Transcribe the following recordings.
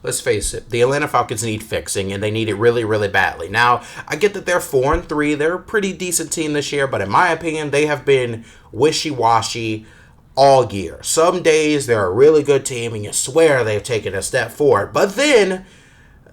let's face it, the Atlanta Falcons need fixing, and they need it really, really badly. Now, I get that they're 4-3. They're a pretty decent team this year, but in my opinion, they have been wishy-washy all year. Some days they're a really good team, and you swear they've taken a step forward. But then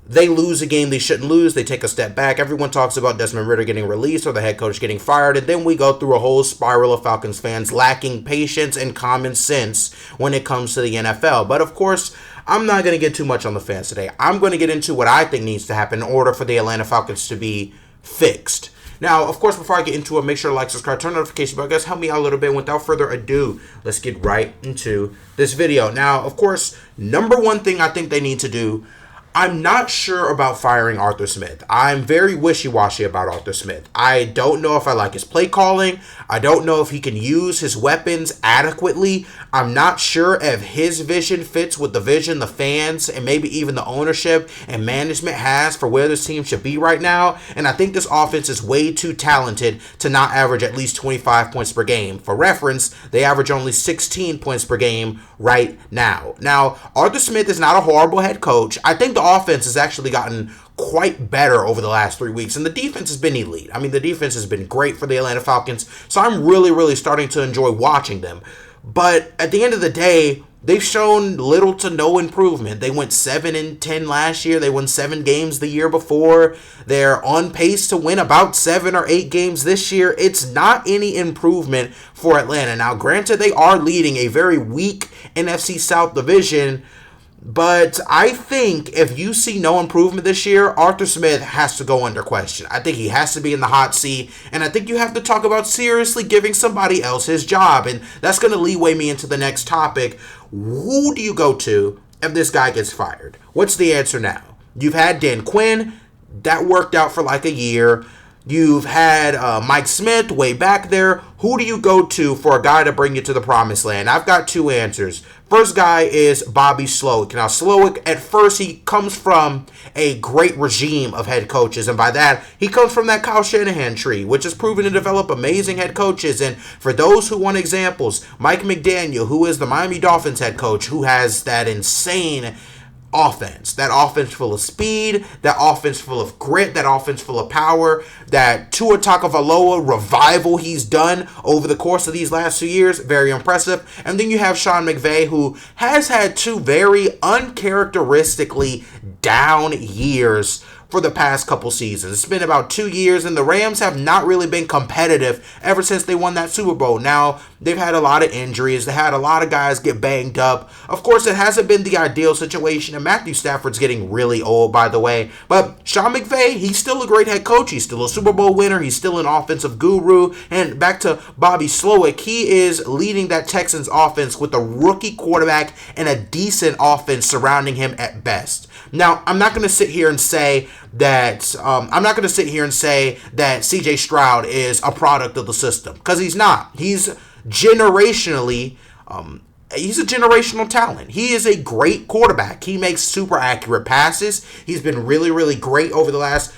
they lose a game they shouldn't lose. They take a step back. Everyone talks about Desmond Ridder getting released or the head coach getting fired. And then we go through a whole spiral of Falcons fans lacking patience and common sense when it comes to the NFL. But of course, I'm not going to get too much on the fans today. I'm going to get into what I think needs to happen in order for the Atlanta Falcons to be fixed. Now, of course, before I get into it, make sure to like, subscribe, turn notification bell. Guys, help me out a little bit. Without further ado, let's get right into this video. Now, of course, number one thing I think they need to do, I'm not sure about firing Arthur Smith. I'm very wishy-washy about Arthur Smith. I don't know if I like his play calling. I don't know if he can use his weapons adequately. I'm not sure if his vision fits with the vision the fans and maybe even the ownership and management has for where this team should be right now. And I think this offense is way too talented to not average at least 25 points per game. For reference, they average only 16 points per game right now. Now, Arthur Smith is not a horrible head coach. I think the offense has actually gotten quite better over the last 3 weeks, and the defense has been elite. I mean, the defense has been great for the Atlanta Falcons, so I'm really, really starting to enjoy watching them. But at the end of the day, they've shown little to no improvement. They went 7-10 last year. They won 7 games the year before. They're on pace to win about 7 or 8 games this year. It's not any improvement for Atlanta. Now, granted, they are leading a very weak NFC South division, but I think if you see no improvement this year, Arthur Smith has to go under question. I think he has to be in the hot seat, and I think you have to talk about seriously giving somebody else his job, and that's going to leeway me into the next topic. Who do you go to if this guy gets fired? What's the answer now? You've had Dan Quinn. That worked out for like a year. You've had Mike Smith way back there. Who do you go to for a guy to bring you to the promised land? I've got 2 answers. First guy is Bobby Slowick. Now, Slowick, at first, he comes from a great regime of head coaches. And by that, he comes from that Kyle Shanahan tree, which has proven to develop amazing head coaches. And for those who want examples, Mike McDaniel, who is the Miami Dolphins head coach, who has that insane offense, that offense full of speed, that offense full of grit, that offense full of power, that Tua Tagovailoa revival he's done over the course of these last 2 years, very impressive. And then you have Sean McVay, who has had 2 very uncharacteristically down years for the past couple seasons. It's been about 2 years, and the Rams have not really been competitive ever since they won that Super Bowl. Now, they've had a lot of injuries. They had a lot of guys get banged up. Of course, it hasn't been the ideal situation, and Matthew Stafford's getting really old, by the way. But Sean McVay, he's still a great head coach. He's still a Super Bowl winner. He's still an offensive guru. And back to Bobby Slowick, he is leading that Texans offense with a rookie quarterback and a decent offense surrounding him at best. Now, I'm not going to sit here and say that CJ Stroud is a product of the system, because he's not. He's a generational talent. He is a great quarterback. He makes super accurate passes. He's been really, really great over the last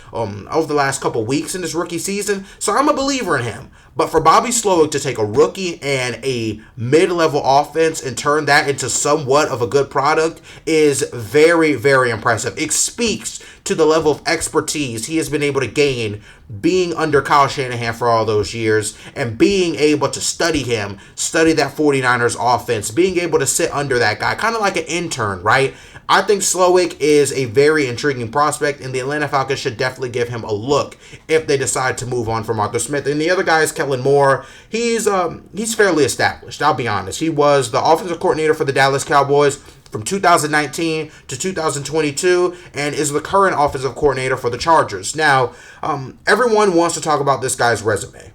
couple weeks in his rookie season. So I'm a believer in him. But for Bobby Slowick to take a rookie and a mid-level offense and turn that into somewhat of a good product is very, very impressive. It speaks to the level of expertise he has been able to gain being under Kyle Shanahan for all those years, and being able to study him, study that 49ers offense, being able to sit under that guy, kind of like an intern, right? I think Slowick is a very intriguing prospect, and the Atlanta Falcons should definitely give him a look if they decide to move on from Arthur Smith. And the other guy is Kellen Moore. He's fairly established, I'll be honest. He was the offensive coordinator for the Dallas Cowboys from 2019 to 2022, and is the current offensive coordinator for the Chargers. Now, everyone wants to talk about this guy's resume.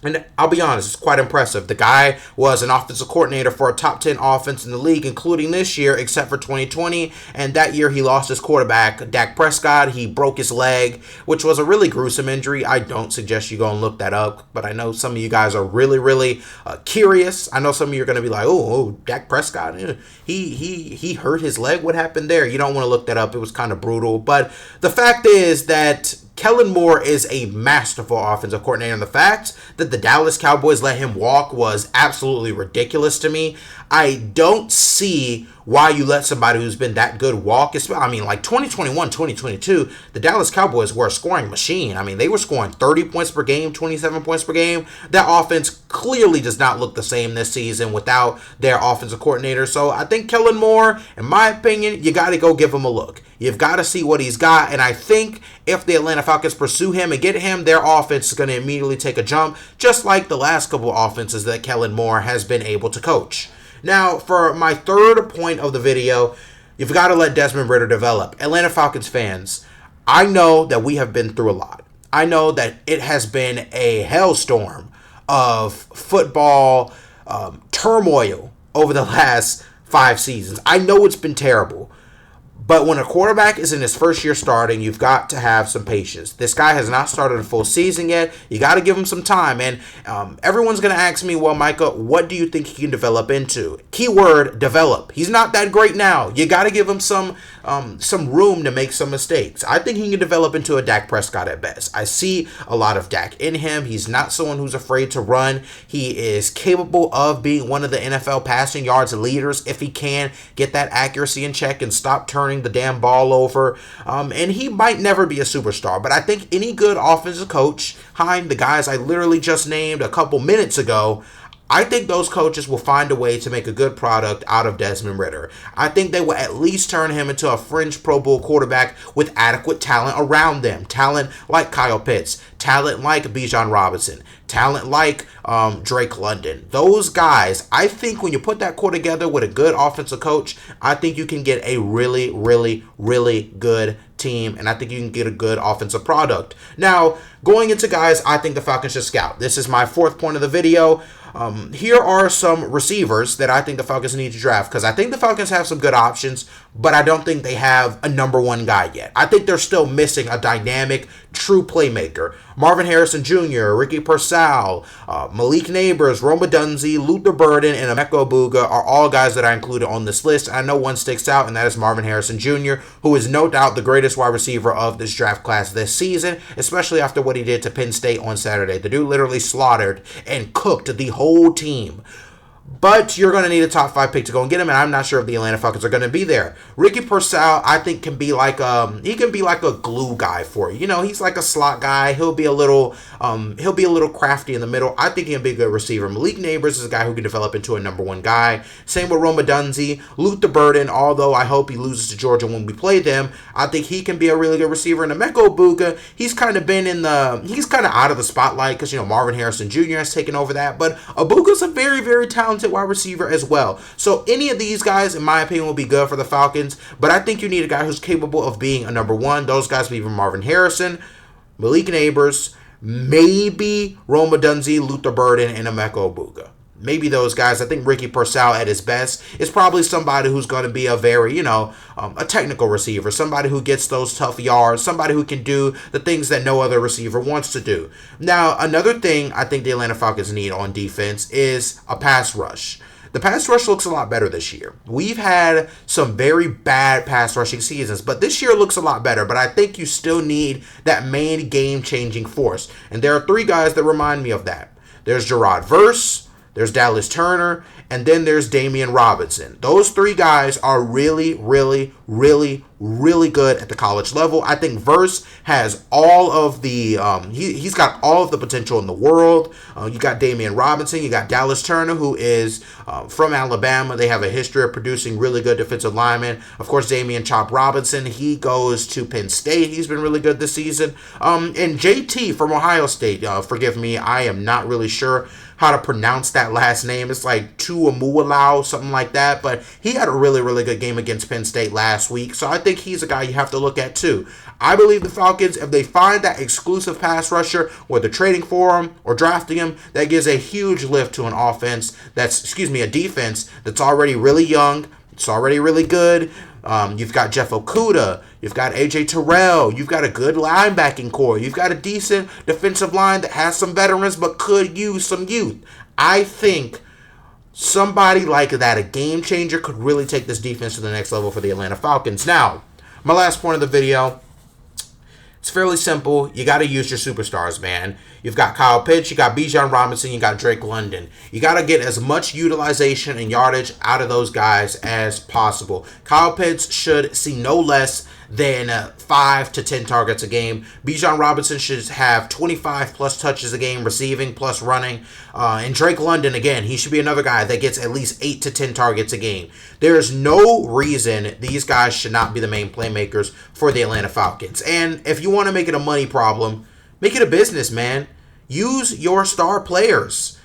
And I'll be honest, it's quite impressive. The guy was an offensive coordinator for a top 10 offense in the league, including this year, except for 2020. And that year, he lost his quarterback, Dak Prescott. He broke his leg, which was a really gruesome injury. I don't suggest you go and look that up, but I know some of you guys are really, really curious. I know some of you are going to be like, oh, Dak Prescott, he hurt his leg. What happened there? You don't want to look that up. It was kind of brutal. But the fact is that Kellen Moore is a masterful offensive coordinator, and the fact that the Dallas Cowboys let him walk was absolutely ridiculous to me. I don't see why you let somebody who's been that good walk. I mean, like 2021, 2022, the Dallas Cowboys were a scoring machine. I mean, they were scoring 30 points per game, 27 points per game. That offense clearly does not look the same this season without their offensive coordinator. So I think Kellen Moore, in my opinion, you got to go give him a look. You've got to see what he's got, and I think if the Atlanta Falcons pursue him and get him, their offense is going to immediately take a jump, just like the last couple of offenses that Kellen Moore has been able to coach. Now, for my third point of the video, you've got to let Desmond Ridder develop. Atlanta Falcons fans, I know that we have been through a lot. I know that it has been a hailstorm of football turmoil over the last 5 seasons. I know it's been terrible. But when a quarterback is in his first year starting, you've got to have some patience. This guy has not started a full season yet. You got to give him some time. And everyone's going to ask me, well, Micah, what do you think he can develop into? Keyword, develop. He's not that great now. You got to give him some room to make some mistakes. I think he can develop into a Dak Prescott at best. I see a lot of Dak in him. He's not someone who's afraid to run. He is capable of being one of the NFL passing yards leaders if he can get that accuracy in check and stop turning the damn ball over. And he might never be a superstar, but I think any good offensive coach, the guys I literally just named a couple minutes ago, I think those coaches will find a way to make a good product out of Desmond Ridder. I think they will at least turn him into a fringe Pro Bowl quarterback with adequate talent around them. Talent like Kyle Pitts. Talent like Bijan Robinson. Talent like Drake London. Those guys, I think when you put that core together with a good offensive coach, I think you can get a really, really, really good team, and I think you can get a good offensive product. Now, going into guys, I think the Falcons should scout. This is my fourth point of the video. Here are some receivers that I think the Falcons need to draft, because I think the Falcons have some good options, but I don't think they have a number one guy yet. I think they're still missing a dynamic, true playmaker. Marvin Harrison Jr., Ricky Pearsall, Malik Neighbors, Rome Odunze, Luther Burden, and Emeka Egbuka are all guys that I included on this list. I know one sticks out, and that is Marvin Harrison Jr., who is no doubt the greatest wide receiver of this draft class this season, especially after what he did to Penn State on Saturday. The dude literally slaughtered and cooked the whole team. But you're going to need a top 5 pick to go and get him, and I'm not sure if the Atlanta Falcons are going to be there. Ricky Pearsall, I think, can be like a glue guy for you. You know, he's like a slot guy. He'll be a little crafty in the middle. I think he'll be a good receiver. Malik Neighbors is a guy who can develop into a number one guy. Same with Rome Odunze. Luther Burden, although I hope he loses to Georgia when we play them, I think he can be a really good receiver. And Emeka Egbuka, he's kind of out of the spotlight because, you know, Marvin Harrison Jr. has taken over that. But Egbuka's a very, very talented wide receiver as well. So any of these guys, in my opinion, will be good for the Falcons. But I think you need a guy who's capable of being a number one. Those guys will be Marvin Harrison, Malik Neighbors, maybe Rome Odunze, Luther Burden, and Emeka Egbuka. Maybe those guys. I think Ricky Pearsall at his best is probably somebody who's going to be a very, a technical receiver, somebody who gets those tough yards, somebody who can do the things that no other receiver wants to do. Now, another thing I think the Atlanta Falcons need on defense is a pass rush. The pass rush looks a lot better this year. We've had some very bad pass rushing seasons, but this year looks a lot better. But I think you still need that main game-changing force. And there are 3 guys that remind me of that. There's Gerard Verse, there's Dallas Turner, and then there's Damian Robinson. Those 3 guys are really, really, really, really good at the college level. I think Verse has all of the he's got all of the potential in the world. You got Damian Robinson, you got Dallas Turner, who is from Alabama. They have a history of producing really good defensive linemen. Of course, Damian Chop Robinson, he goes to Penn State. He's been really good this season. And JT from Ohio State, forgive me, I am not really sure how to pronounce that last name. It's like Tuamualau, something like that. But he had a really, really good game against Penn State last week. So I think he's a guy you have to look at too. I believe the Falcons, if they find that exclusive pass rusher, whether trading for him or drafting him, that gives a huge lift to an offense a defense that's already really young. It's already really good. You've got Jeff Okudah. You've got A.J. Terrell. You've got a good linebacking core. You've got a decent defensive line that has some veterans but could use some youth. I think somebody like that, a game changer, could really take this defense to the next level for the Atlanta Falcons. Now, my last point of the video, It's fairly simple. You got to use your superstars, man. You've got Kyle Pitts, you got Bijan Robinson, you got Drake London. You got to get as much utilization and yardage out of those guys as possible. Kyle Pitts should see no less than 5 to 10 targets a game. Bijan Robinson should have 25 plus touches a game, receiving plus running. And Drake London, again, he should be another guy that gets at least 8 to 10 targets a game. There is no reason these guys should not be the main playmakers for the Atlanta Falcons. And if you want to make it a money problem, make it a business, man. Use your star players.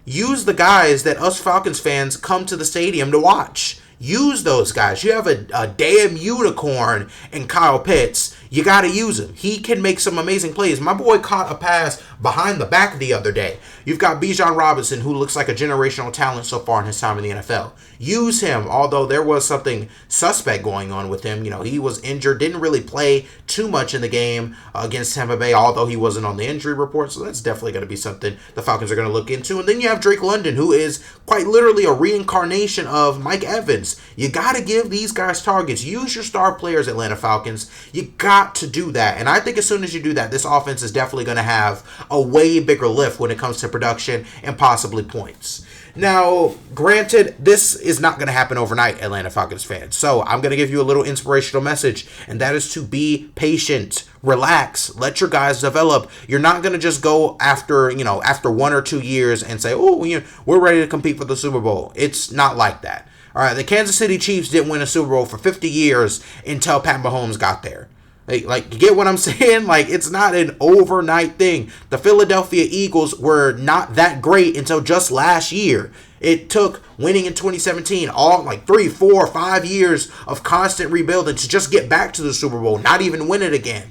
Use the guys that us Falcons fans come to the stadium to watch. Use those guys. You have a damn unicorn in Kyle Pitts. You got to use him. He can make some amazing plays. My boy caught a pass behind the back the other day. You've got Bijan Robinson, who looks like a generational talent so far in his time in the NFL. Use him, although there was something suspect going on with him. You know, he was injured, didn't really play too much in the game against Tampa Bay, although he wasn't on the injury report. So that's definitely going to be something the Falcons are going to look into. And then you have Drake London, who is quite literally a reincarnation of Mike Evans. You got to give these guys targets. Use your star players, Atlanta Falcons. You got to do that. And I think as soon as you do that, this offense is definitely going to have a way bigger lift when it comes to production and possibly points. Now, granted, this is not going to happen overnight, Atlanta Falcons fans. So I'm going to give you a little inspirational message, and that is to be patient. Relax. Let your guys develop. You're not going to just go after 1 or 2 years and say, oh, we're ready to compete for the Super Bowl. It's not like that. All right, the Kansas City Chiefs didn't win a Super Bowl for 50 years until Pat Mahomes got there. Like, you get what I'm saying? Like, it's not an overnight thing. The Philadelphia Eagles were not that great until just last year. It took winning in 2017 all like 3, 4, 5 years of constant rebuilding to just get back to the Super Bowl, not even win it again.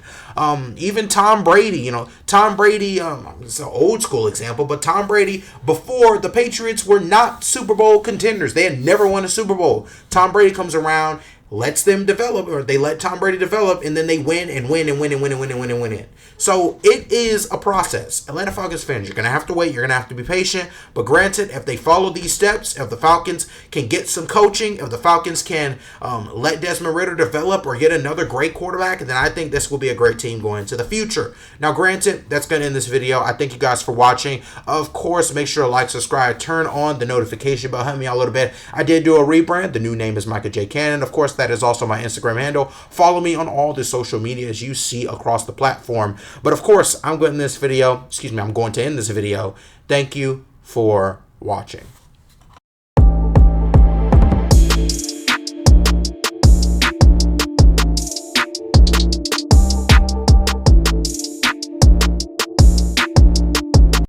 Even Tom Brady, Tom Brady, it's an old school example, but Tom Brady, before the Patriots were not Super Bowl contenders. They had never won a Super Bowl. Tom Brady comes around, lets them develop, or they let Tom Brady develop, and then they win and win and win and win and win and win and win. So it is a process. Atlanta Falcons fans, you're going to have to wait. You're going to have to be patient. But granted, if they follow these steps, if the Falcons can get some coaching, if the Falcons can let Desmond Ridder develop or get another great quarterback, then I think this will be a great team going into the future. Now, granted, that's going to end this video. I thank you guys for watching. Of course, make sure to like, subscribe, turn on the notification bell, help me out a little bit. I did do a rebrand. The new name is Micah Cannon. Of course, that is also my Instagram handle. Follow me on all the social medias you see across the platform. But of course, I'm going to end this video. Thank you for watching.